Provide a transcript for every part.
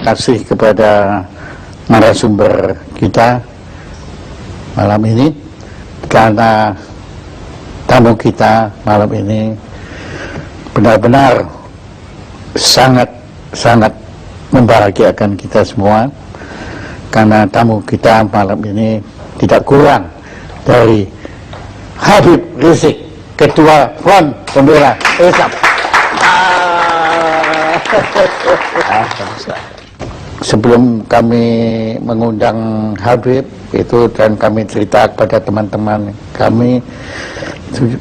kasih kepada narasumber kita malam ini, karena tamu kita malam ini benar-benar sangat membahagiakan kita semua, karena tamu kita malam ini tidak kurang dari Habib Rizik, Ketua Front Pembela Islam. Sebelum kami mengundang Habib itu dan kami cerita kepada teman-teman kami,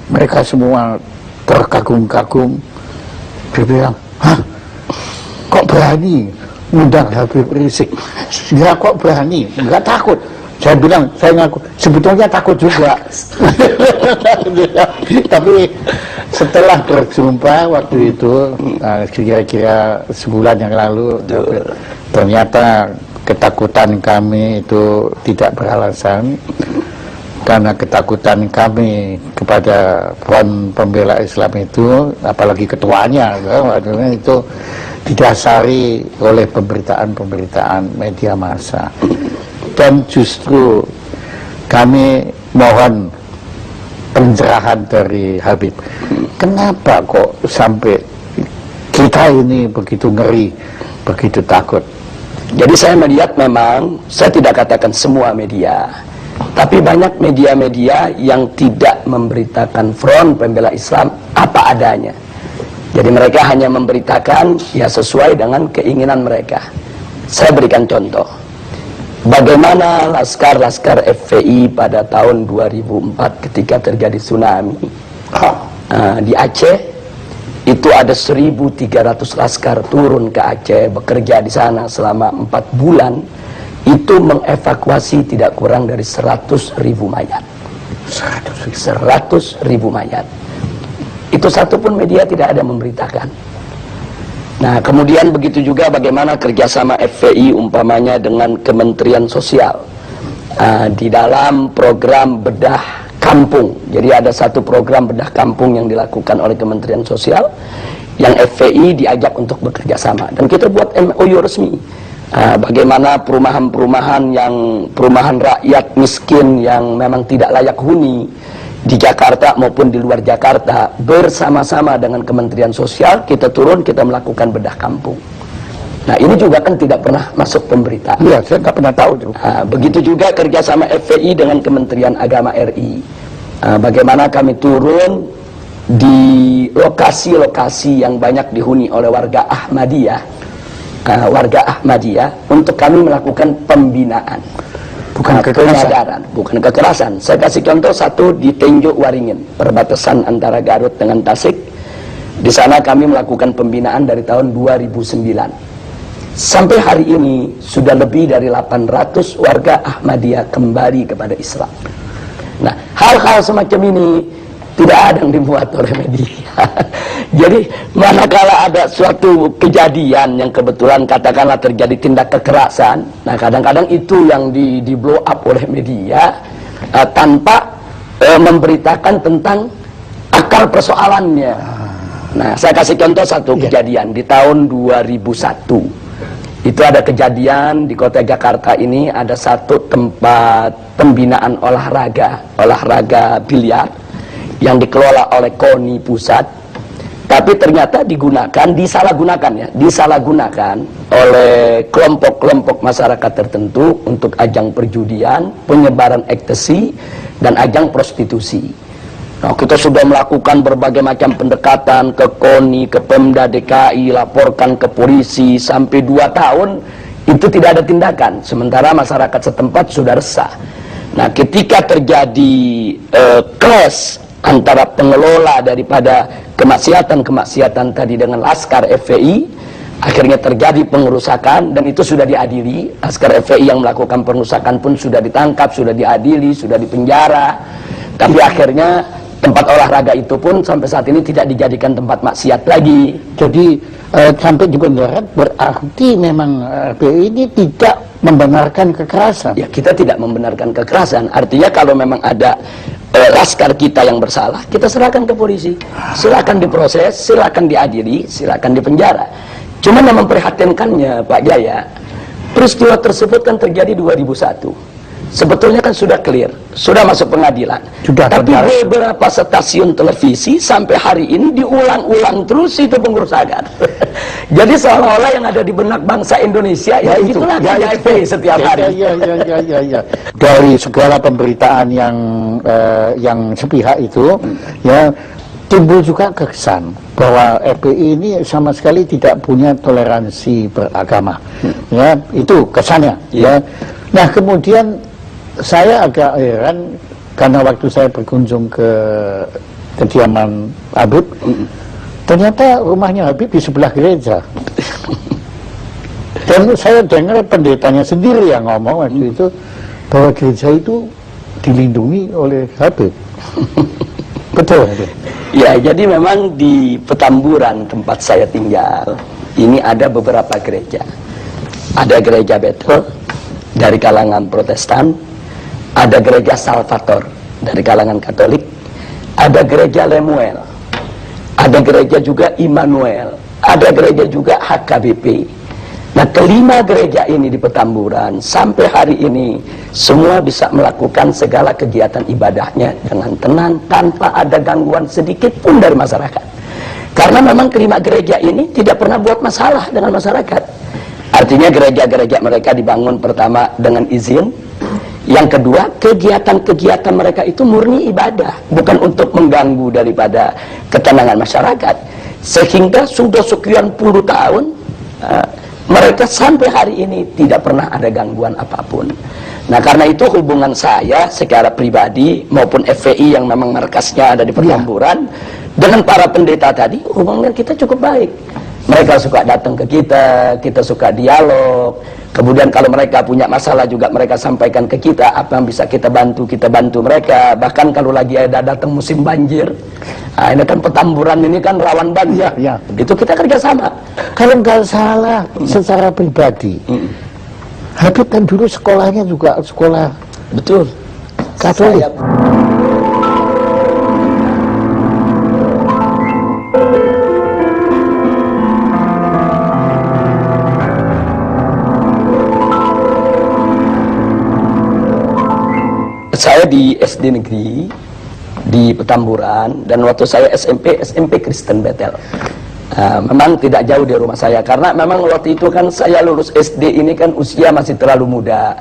mereka semua terkagum-kagum. Dia bilang, hah, kok berani ngundang Habib Rizik? Ya kok berani, nggak takut? Saya bilang, saya ngaku, sebetulnya takut juga. Tapi setelah berjumpa waktu itu, kira-kira sebulan yang lalu, ternyata ketakutan kami itu tidak beralasan. Karena ketakutan kami kepada Front Pembela Islam itu, apalagi ketuanya, itu didasari oleh pemberitaan-pemberitaan media massa. Dan justru kami mohon pencerahan dari Habib. Kenapa kok sampai kita ini begitu ngeri, begitu takut? Jadi saya melihat memang, saya tidak katakan semua media, tapi banyak media-media yang tidak memberitakan Front Pembela Islam apa adanya. Jadi mereka hanya memberitakan ya sesuai dengan keinginan mereka. Saya berikan contoh. Bagaimana laskar-laskar FPI pada tahun 2004 ketika terjadi tsunami di Aceh, itu ada 1.300 laskar turun ke Aceh, bekerja di sana selama 4 bulan, itu mengevakuasi tidak kurang dari 100.000 mayat. 100.000 mayat. Itu satu pun media tidak ada memberitakan. Nah, kemudian begitu juga bagaimana kerjasama FPI umpamanya dengan Kementerian Sosial di dalam program bedah kampung. Jadi ada satu program bedah kampung yang dilakukan oleh Kementerian Sosial yang FPI diajak untuk bekerja sama, dan kita buat MOU resmi. Bagaimana perumahan-perumahan rakyat miskin yang memang tidak layak huni di Jakarta maupun di luar Jakarta, bersama-sama dengan Kementerian Sosial kita turun, kita melakukan bedah kampung. Nah, ini juga kan tidak pernah masuk pemberitaan. Iya, saya nggak pernah tahu juga. Begitu juga kerjasama FPI dengan Kementerian Agama RI. Bagaimana kami turun di lokasi-lokasi yang banyak dihuni oleh warga Ahmadiyah, untuk kami melakukan pembinaan. Bukan kekerasan. Bukan kekerasan. Saya kasih contoh satu di Tenjo Waringin, perbatasan antara Garut dengan Tasik. Di sana kami melakukan pembinaan dari tahun 2009. Sampai hari ini sudah lebih dari 800 warga Ahmadiyah kembali kepada Islam. Nah, hal-hal semacam ini tidak ada yang dibuat oleh media. Jadi manakala ada suatu kejadian yang kebetulan katakanlah terjadi tindak kekerasan, nah kadang-kadang itu yang di blow up oleh media tanpa memberitakan tentang akar persoalannya. Nah, saya kasih contoh satu kejadian di tahun 2001. Itu ada kejadian di kota Jakarta ini, ada satu tempat pembinaan olahraga biliar yang dikelola oleh KONI pusat, tapi ternyata disalahgunakan oleh kelompok-kelompok masyarakat tertentu untuk ajang perjudian, penyebaran ekstasi, dan ajang prostitusi. Nah, kita sudah melakukan berbagai macam pendekatan ke KONI, ke Pemda DKI, laporkan ke polisi, sampai 2 tahun itu tidak ada tindakan, sementara masyarakat setempat sudah resah. Nah, ketika terjadi clash antara pengelola daripada kemaksiatan tadi dengan laskar FPI, akhirnya terjadi pengerusakan, dan itu sudah diadili. Laskar FPI yang melakukan pengerusakan pun sudah ditangkap, sudah diadili, sudah dipenjara. Tapi akhirnya tempat olahraga itu pun sampai saat ini tidak dijadikan tempat maksiat lagi. Jadi sampai di penjara berarti memang FPI ini tidak membenarkan kekerasan. Ya, kita tidak membenarkan kekerasan. Artinya kalau memang ada laskar kita yang bersalah, kita serahkan ke polisi, silakan diproses, silakan diadili, silakan dipenjara. Cuma yang memprihatinkannya Pak Jaya, peristiwa tersebut kan terjadi 2001. Sebetulnya kan sudah clear, sudah masuk pengadilan. Tapi beberapa stasiun televisi sampai hari ini diulang-ulang terus itu pengurusan. Jadi seolah-olah yang ada di benak bangsa Indonesia ya itulah KJP setiap hari. Ya. Dari segala pemberitaan yang sepihak itu, ya timbul juga kesan bahwa FPI ini sama sekali tidak punya toleransi beragama. Ya, itu kesannya. Ya. Nah, kemudian saya agak heran karena waktu saya berkunjung ke kediaman Habib, ternyata rumahnya Habib di sebelah gereja. Dan saya dengar pendetanya sendiri yang ngomong waktu itu bahwa gereja itu dilindungi oleh Habib. Betul. Ya, jadi memang di Petamburan tempat saya tinggal ini ada beberapa gereja. Ada gereja Bethel dari kalangan Protestan, ada gereja Salvator dari kalangan Katolik, ada gereja Lemuel, ada gereja juga Immanuel, ada gereja juga HKBP. Nah, kelima gereja ini di Petamburan sampai hari ini semua bisa melakukan segala kegiatan ibadahnya dengan tenang tanpa ada gangguan sedikit pun dari masyarakat. Karena memang kelima gereja ini tidak pernah buat masalah dengan masyarakat. Artinya gereja-gereja mereka dibangun pertama dengan izin. Yang kedua, kegiatan-kegiatan mereka itu murni ibadah, bukan untuk mengganggu daripada ketenangan masyarakat. Sehingga sudah sekian puluh tahun mereka sampai hari ini tidak pernah ada gangguan apapun. Nah, karena itu hubungan saya secara pribadi maupun FPI yang memang markasnya ada di Petamburan dengan para pendeta tadi, hubungan kita cukup baik. Mereka suka datang ke kita suka dialog. Kemudian kalau mereka punya masalah juga mereka sampaikan ke kita, apa yang bisa kita bantu mereka. Bahkan kalau lagi ada datang musim banjir, nah ini kan Petamburan ini kan rawan banjir, itu kita kerjasama. Kalau nggak salah secara pribadi, Habib kan dulu sekolahnya juga sekolah betul Katolik. Saya di SD negeri di Petamburan, dan waktu saya SMP Kristen Bethel. Memang tidak jauh dari rumah saya, karena memang waktu itu kan saya lulus SD ini kan usia masih terlalu muda.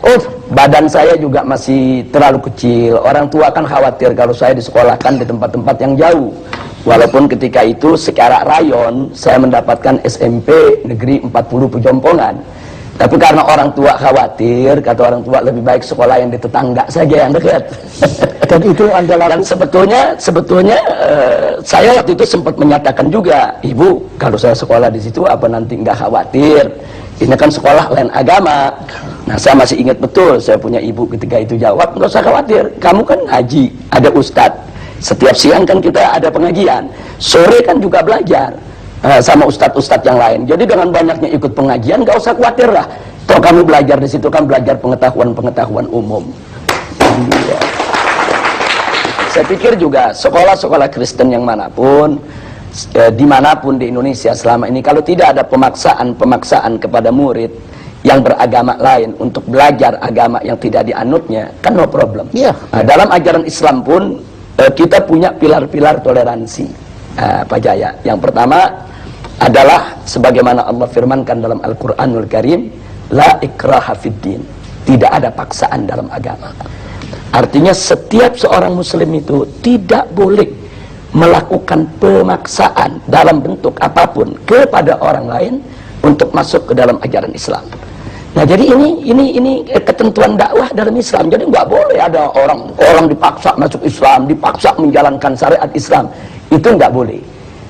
Badan saya juga masih terlalu kecil. Orang tua kan khawatir kalau saya disekolahkan di tempat-tempat yang jauh. Walaupun ketika itu secara rayon saya mendapatkan SMP negeri 40 Pejompongan. Tapi karena orang tua khawatir, kata orang tua lebih baik sekolah yang di tetangga saja yang dekat. Dan itu adalah dan sebetulnya saya waktu itu sempat menyatakan juga, Ibu, kalau saya sekolah di situ apa nanti nggak khawatir? Ini kan sekolah lain agama. Nah, saya masih ingat betul, saya punya ibu ketika itu jawab, nggak usah khawatir, kamu kan ngaji, ada ustadz. Setiap siang kan kita ada pengajian, sore kan juga belajar sama ustadz-ustadz yang lain. Jadi dengan banyaknya ikut pengajian, gak usah khawatir lah. Toh kamu belajar di situ kan belajar pengetahuan umum. Iya. Saya pikir juga sekolah-sekolah Kristen yang manapun, dimanapun di Indonesia selama ini, kalau tidak ada pemaksaan kepada murid yang beragama lain untuk belajar agama yang tidak dianutnya, kan no problem. Nah, dalam ajaran Islam pun kita punya pilar-pilar toleransi, Pak Jaya. Yang pertama adalah sebagaimana Allah firmankan dalam Al-Quranul Karim, la ikraha fiddin, tidak ada paksaan dalam agama. Artinya setiap seorang muslim itu tidak boleh melakukan pemaksaan dalam bentuk apapun kepada orang lain untuk masuk ke dalam ajaran Islam. Nah, jadi ini ketentuan dakwah dalam Islam. Jadi nggak boleh ada orang dipaksa masuk Islam, dipaksa menjalankan syariat Islam. Itu nggak boleh.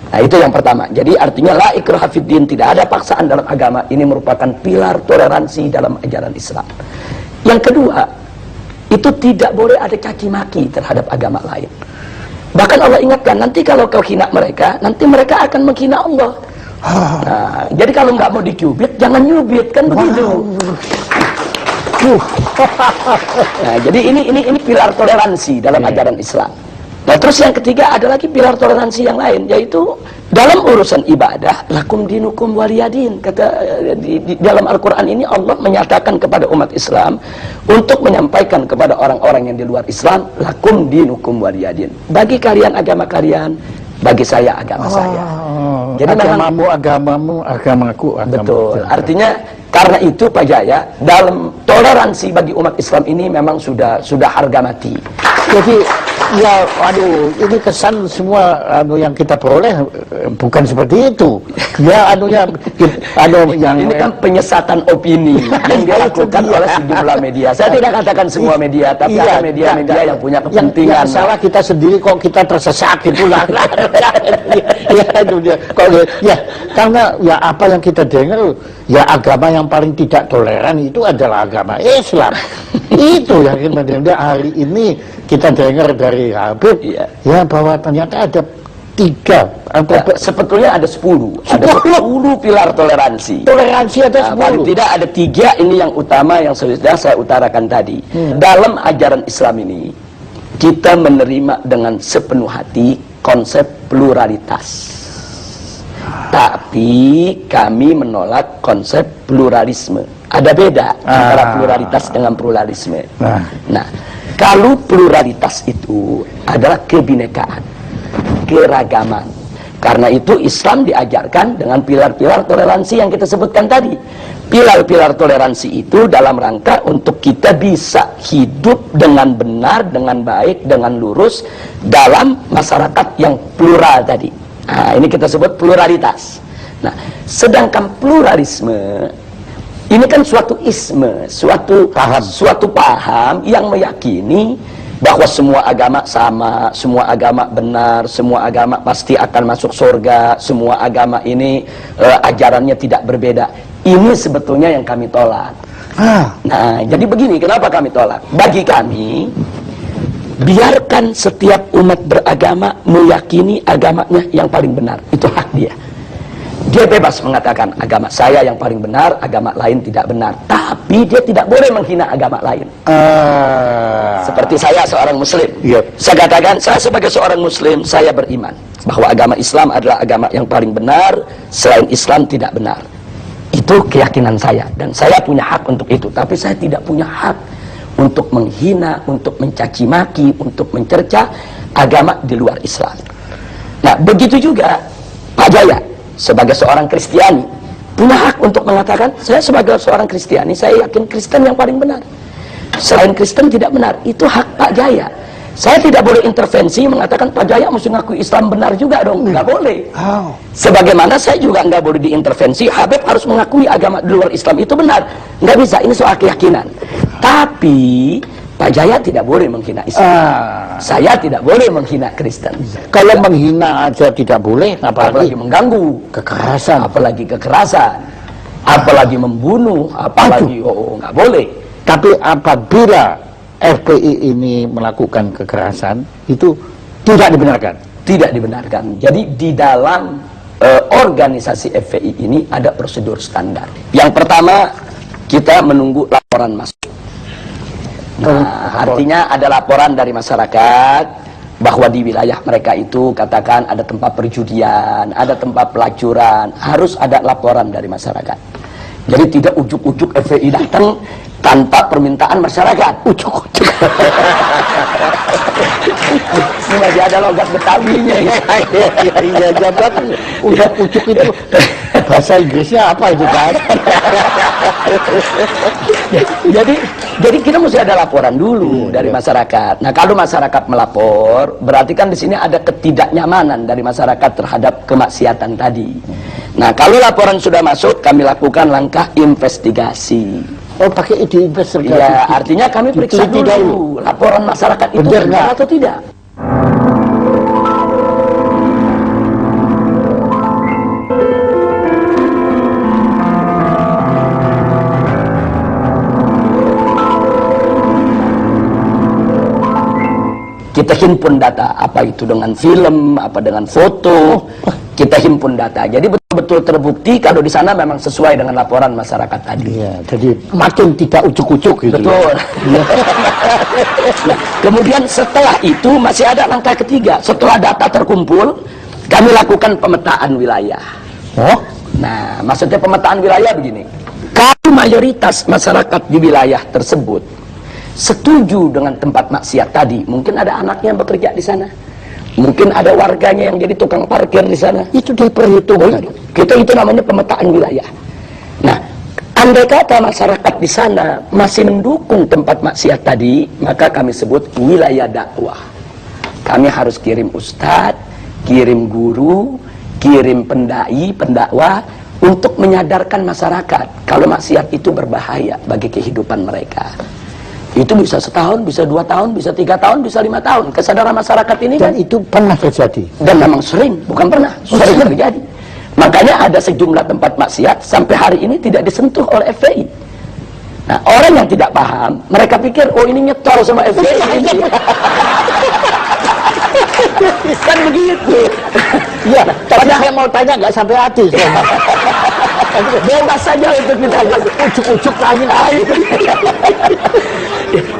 Nah, itu yang pertama. Jadi artinya la ikraha fiddin, tidak ada paksaan dalam agama. Ini merupakan pilar toleransi dalam ajaran Islam. Yang kedua, itu tidak boleh ada caci maki terhadap agama lain. Bahkan Allah ingatkan, nanti kalau kau hina mereka, nanti mereka akan menghina Allah. Nah, jadi kalau nggak mau dicubit, jangan nyubit, kan begitu. Nah, jadi ini pilar toleransi dalam ajaran Islam. Nah, terus yang ketiga ada lagi pilar toleransi yang lain, yaitu dalam urusan ibadah, lakum dinukum waliyadin. Kata di dalam Al-Quran ini Allah menyatakan kepada umat Islam untuk menyampaikan kepada orang-orang yang di luar Islam, lakum dinukum waliyadin. Bagi kalian agama kalian, bagi saya agama saya. Jadi agamamu agamamu, agamaku agamaku. Betul. Artinya karena itu Pak Jaya, dalam toleransi bagi umat Islam ini memang sudah harga mati. Jadi ya, aduh, ini kesan semua yang kita peroleh bukan seperti itu. Ya, yang ini kan penyesatan opini yang dilakukan oleh sejumlah media. Saya tidak katakan semua media, tapi ada media-media yang punya kepentingan. Yang salah kita sendiri kok kita tersesat itulah. Ya, itu dia. Ya, karena ya apa yang kita dengar, ya agama yang paling tidak toleran itu adalah agama Islam. Itu yang kita dengar hari ini. Kita dengar dari Habib, ya bahwa ternyata ada 3, sebetulnya ada 10. Ada 10 pilar toleransi. Toleransi ada 10. Paling tidak ada 3 ini yang utama yang sudah saya utarakan tadi. Dalam ajaran Islam ini, kita menerima dengan sepenuh hati konsep pluralitas. Tapi kami menolak konsep pluralisme. Ada beda antara pluralitas dengan pluralisme. Nah, kalau pluralitas itu adalah kebinekaan, keragaman. Karena itu Islam diajarkan dengan pilar-pilar toleransi yang kita sebutkan tadi. Pilar-pilar toleransi itu dalam rangka untuk kita bisa hidup dengan benar, dengan baik, dengan lurus dalam masyarakat yang plural tadi. Nah, ini kita sebut pluralitas. Nah, sedangkan pluralisme ini kan suatu isme, suatu paham yang meyakini bahwa semua agama sama, semua agama benar, semua agama pasti akan masuk surga, semua agama ini ajarannya tidak berbeda. Ini sebetulnya yang kami tolak. Nah, jadi begini, kenapa kami tolak? Bagi kami, biarkan setiap umat beragama meyakini agamanya yang paling benar. Itu hak dia. Dia bebas mengatakan agama saya yang paling benar, agama lain tidak benar. Tapi dia tidak boleh menghina agama lain. Seperti saya seorang muslim. Saya katakan, saya sebagai seorang muslim, saya beriman bahwa agama Islam adalah agama yang paling benar, selain Islam tidak benar. Itu keyakinan saya. Dan saya punya hak untuk itu. Tapi saya tidak punya hak untuk menghina, untuk mencaci maki, untuk mencerca agama di luar Islam. Nah, begitu juga Pak Jaya sebagai seorang Kristiani punya hak untuk mengatakan, saya sebagai seorang Kristiani, saya yakin Kristen yang paling benar, selain Kristen tidak benar. Itu hak Pak Jaya. Saya tidak boleh intervensi mengatakan Pak Jaya mesti ngaku Islam benar juga dong. Nggak boleh. Sebagaimana saya juga nggak boleh diintervensi, Habib harus mengakui agama di luar Islam itu benar. Nggak bisa, ini soal keyakinan. Tapi Pak Jaya tidak boleh menghina Islam. Saya tidak boleh menghina Kristen. Kalau menghina aja tidak boleh, apalagi mengganggu, kekerasan, apalagi kekerasan, apalagi membunuh, apalagi nggak boleh. Tapi apabila FPI ini melakukan kekerasan, itu tidak dibenarkan. Tidak dibenarkan. Jadi di dalam organisasi FPI ini ada prosedur standar. Yang pertama, kita menunggu laporan masuk. Nah, artinya ada laporan dari masyarakat bahwa di wilayah mereka itu katakan ada tempat perjudian, ada tempat pelacuran, harus ada laporan dari masyarakat. Jadi tidak ujuk-ujuk FPI datang tanpa permintaan masyarakat. Ujuk-ujuk. Ini masih ada logat Betawinya. Iya, jabatan ujuk-ujuk itu bahasa Inggrisnya apa itu kan? Jadi kita mesti ada laporan dulu dari masyarakat. Nah, kalau masyarakat melapor, berarti kan di sini ada ketidaknyamanan dari masyarakat terhadap kemaksiatan tadi. Nah, kalau laporan sudah masuk, kami lakukan langkah investigasi. Oh, pakai ide investigasi. Iya, artinya kami periksa dulu laporan masyarakat itu benar atau tidak. Kita himpun data, apa itu dengan film, apa dengan foto, kita himpun data. Jadi betul-betul terbukti kalau di sana memang sesuai dengan laporan masyarakat tadi. Iya, jadi makin tidak ujuk-ujuk gitu. Betul. Ya. Kemudian setelah itu masih ada langkah ketiga. Setelah data terkumpul, Kami lakukan pemetaan wilayah. Oh, Nah, maksudnya pemetaan wilayah begini. Kalau mayoritas masyarakat di wilayah tersebut setuju dengan tempat maksiat tadi, mungkin ada anaknya yang bekerja di sana, mungkin ada warganya yang jadi tukang parkir di sana, itu diperhitungkan. itu namanya pemetaan wilayah. Nah, andai kata masyarakat di sana masih mendukung tempat maksiat tadi, maka kami sebut wilayah dakwah. Kami harus kirim ustadz, kirim guru, kirim pendai, pendakwah untuk menyadarkan masyarakat kalau maksiat itu berbahaya bagi kehidupan mereka. Itu bisa setahun, bisa 2 tahun, bisa 3 tahun, bisa 5 tahun. Kesadaran masyarakat ini Dan kan, itu pernah terjadi. dan memang sering, bukan pernah, sering terjadi. Makanya ada sejumlah tempat maksiat sampai hari ini tidak disentuh oleh FPI. Nah, orang yang tidak paham, mereka pikir, oh ini nyetor sama FPI. Kan begitu. Iya, tapi saya mau tanya nggak sampai hati. Bebas saja untuk ditanya. Ujuk-ujuk tanya.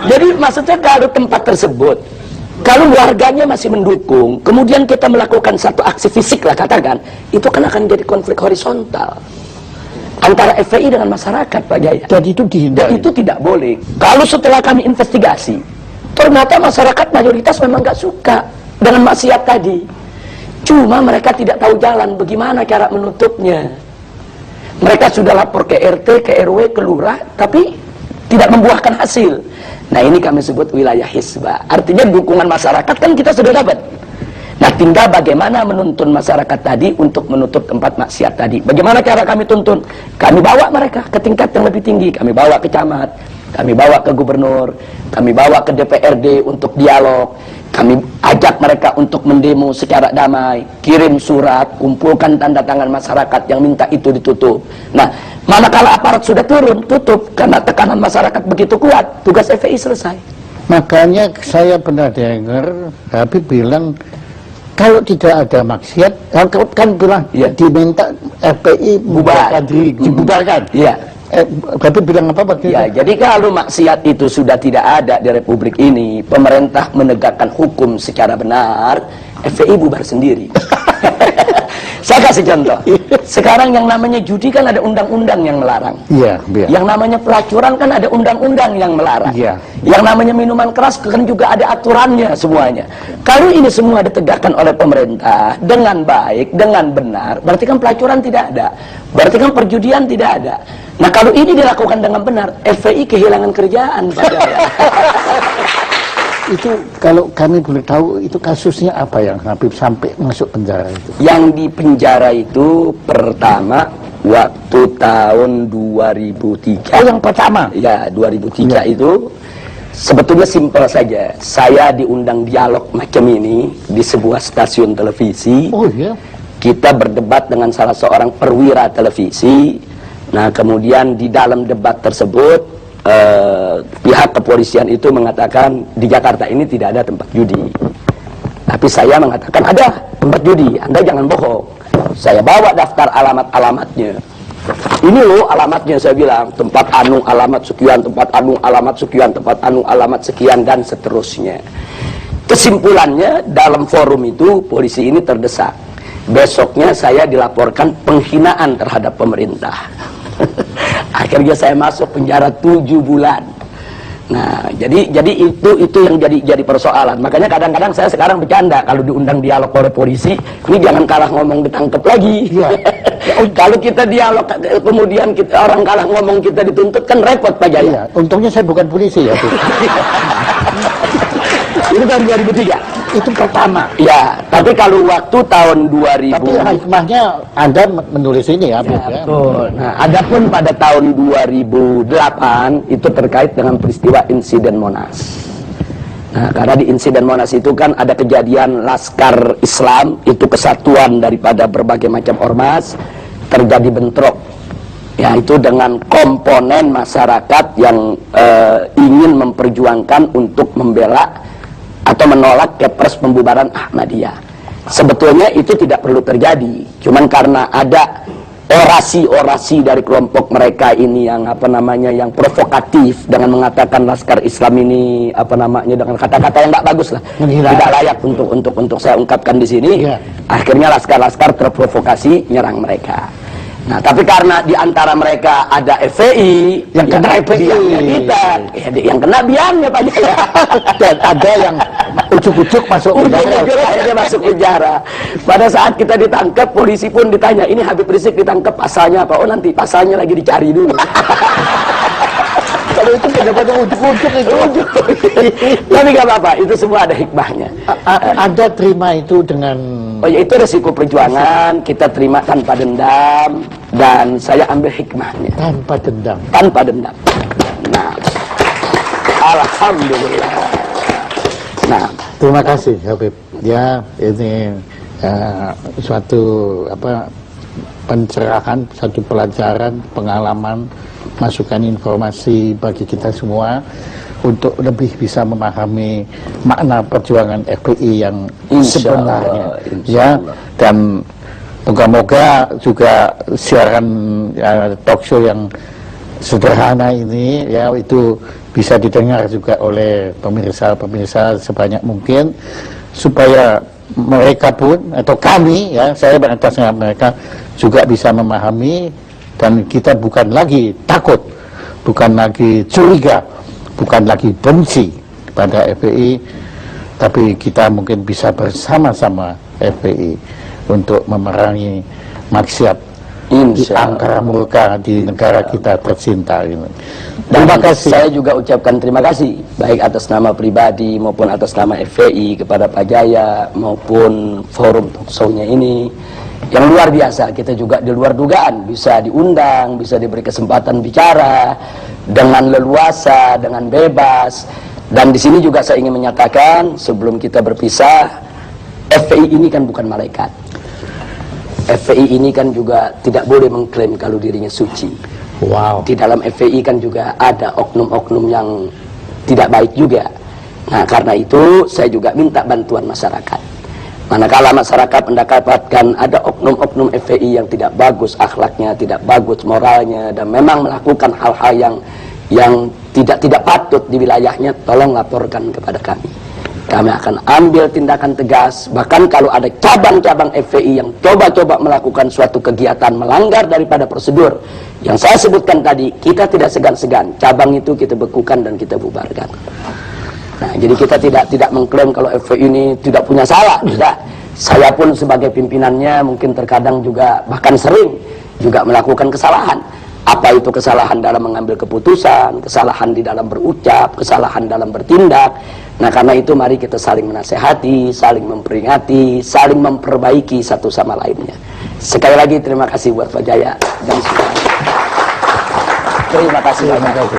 Jadi maksudnya kalau tempat tersebut, kalau warganya masih mendukung, kemudian kita melakukan satu aksi fisik lah katakan, itu kan akan jadi konflik horizontal antara FPI dengan masyarakat, Pak Jaya. Dan itu Dan dihindari. itu tidak boleh. Kalau setelah kami investigasi, ternyata masyarakat mayoritas memang nggak suka dengan maksiat tadi. Cuma mereka tidak tahu jalan bagaimana cara menutupnya. Mereka sudah lapor ke RT, ke RW, ke lurah, tapi tidak membuahkan hasil. Nah, ini kami sebut wilayah hisbah. Artinya dukungan masyarakat kan kita sudah dapat. Nah, tinggal bagaimana menuntun masyarakat tadi untuk menutup tempat maksiat tadi. Bagaimana cara kami tuntun? Kami bawa mereka ke tingkat yang lebih tinggi. Kami bawa ke camat, kami bawa ke gubernur, kami bawa ke DPRD untuk dialog. Kami ajak mereka untuk mendemo secara damai, kirim surat, kumpulkan tanda tangan masyarakat yang minta itu ditutup. Nah, manakala aparat sudah turun, tutup, karena tekanan masyarakat begitu kuat, tugas FPI selesai. Makanya saya pernah dengar Habib bilang kalau tidak ada maksiat, kan bilang Iya. diminta FPI membubarkan diri, dibubarkan. Iya. Habib bilang apa waktu Ya, itu? jadi kalau maksiat itu sudah tidak ada di Republik ini, pemerintah menegakkan hukum secara benar, FPI bubar sendiri. Saya kasih contoh. Sekarang yang namanya judi kan ada undang-undang yang melarang. Iya, iya. Yang namanya pelacuran kan ada undang-undang yang melarang. Iya. Yang namanya minuman keras kan juga ada aturannya semuanya. Kalau ini semua ditegakkan oleh pemerintah dengan baik, dengan benar, berarti kan pelacuran tidak ada. Berarti kan perjudian tidak ada. Nah, kalau ini dilakukan dengan benar, FPI kehilangan kerjaan, Pak Jaya. Itu kalau kami boleh tahu itu kasusnya apa yang Habib sampai masuk penjara itu? Yang di penjara itu pertama waktu tahun 2003. Oh, yang pertama? Ya, 2003 Ya. itu sebetulnya simpel saja. Saya diundang dialog macam ini di sebuah stasiun televisi. Oh iya. Kita berdebat dengan salah seorang perwira televisi. Nah, kemudian di dalam debat tersebut pihak kepolisian itu mengatakan di Jakarta ini tidak ada tempat judi. Tapi saya mengatakan ada tempat judi, Anda jangan bohong. Saya bawa daftar alamat-alamatnya. Ini loh alamatnya, saya bilang, tempat anu alamat sekian, tempat anu alamat sekian, tempat anu alamat sekian, dan seterusnya. Kesimpulannya, dalam forum itu polisi ini terdesak. Besoknya saya dilaporkan penghinaan terhadap pemerintah. Akhirnya saya masuk penjara 7 bulan. Nah, jadi itu yang jadi persoalan. Makanya kadang-kadang saya sekarang bercanda kalau diundang dialog oleh polisi, ini jangan kalah ngomong ditangkap lagi. Iya. Kalau kita dialog kemudian orang kalah ngomong kita dituntut kan repot, Pak Jaya. Iya. Untungnya saya bukan polisi ya. Itu tahun 2003. Itu pertama. Ya, tapi kalau waktu tahun 2000. Tapi hikmahnya Anda menulis ini ya, Habib, ya. Betul. Nah, adapun pada tahun 2008 itu terkait dengan peristiwa insiden Monas. Nah, karena di insiden Monas itu kan ada kejadian Laskar Islam, itu kesatuan daripada berbagai macam ormas, terjadi bentrok. Ya, itu dengan komponen masyarakat yang ingin memperjuangkan untuk membela atau menolak Kepres pembubaran Ahmadiyah. Sebetulnya itu tidak perlu terjadi, cuman karena ada orasi-orasi dari kelompok mereka ini yang yang provokatif dengan mengatakan Laskar Islam ini dengan kata-kata yang nggak bagus lah, tidak layak untuk saya ungkapkan di sini. Akhirnya laskar-laskar terprovokasi nyerang mereka. Nah, tapi karena di antara mereka ada FPI yang kena biangnya kita, yang kena biangnya Pak Jaya. Dan ada yang ujuk-ujuk masuk penjara. Akhirnya masuk penjara. Pada saat kita ditangkap, polisi pun ditanya, ini Habib Rizik ditangkap pasalnya apa? Oh, nanti pasalnya lagi dicari dulu. Kalau itu benar-benar ujuk-ujuk itu. Tapi nggak apa-apa, itu semua ada hikmahnya. Anda terima itu dengan... Oh ya, itu resiko perjuangan, kita terima tanpa dendam, dan saya ambil hikmahnya. Tanpa dendam. Tanpa dendam. Nah, alhamdulillah. Nah, terima kasih Habib. Ya, ini suatu pencerahan, satu pelajaran, pengalaman, masukan informasi bagi kita semua untuk lebih bisa memahami makna perjuangan FPI yang sebenarnya. Ya, dan moga-moga juga siaran talk show yang sederhana ini ya itu bisa didengar juga oleh pemirsa-pemirsa sebanyak mungkin, supaya mereka pun atau kami, ya saya beratas dengan mereka, juga bisa memahami, dan kita bukan lagi takut, bukan lagi curiga, bukan lagi benci pada FPI, tapi kita mungkin bisa bersama-sama FPI untuk memerangi maksiat di angkara murka di negara kita tercinta ini. Terima kasih. Saya juga ucapkan terima kasih baik atas nama pribadi maupun atas nama FPI kepada Pak Jaya maupun forum talk show-nya ini yang luar biasa. Kita juga di luar dugaan bisa diundang, bisa diberi kesempatan bicara dengan leluasa, dengan bebas. Dan di sini juga saya ingin menyatakan sebelum kita berpisah, FPI ini kan bukan malaikat. FPI ini kan juga tidak boleh mengklaim kalau dirinya suci. Wow. Di dalam FPI kan juga ada oknum-oknum yang tidak baik juga. Nah, karena itu saya juga minta bantuan masyarakat. Manakala masyarakat mendapatkan ada oknum-oknum FPI yang tidak bagus akhlaknya, tidak bagus moralnya, dan memang melakukan hal-hal yang tidak patut di wilayahnya, tolong laporkan kepada kami. Kami akan ambil tindakan tegas. Bahkan kalau ada cabang-cabang FPI yang coba-coba melakukan suatu kegiatan melanggar daripada prosedur yang saya sebutkan tadi, kita tidak segan-segan. Cabang itu kita bekukan dan kita bubarkan. Nah, jadi kita tidak mengklaim kalau FPI ini tidak punya salah. Tidak. Saya pun sebagai pimpinannya mungkin terkadang juga bahkan sering juga melakukan kesalahan. Apa itu kesalahan dalam mengambil keputusan, kesalahan di dalam berucap, kesalahan dalam bertindak. Nah, karena itu mari kita saling menasehati, saling memperingati, saling memperbaiki satu sama lainnya. Sekali lagi terima kasih buat Pak Jaya dan semua. Terima kasih banyak.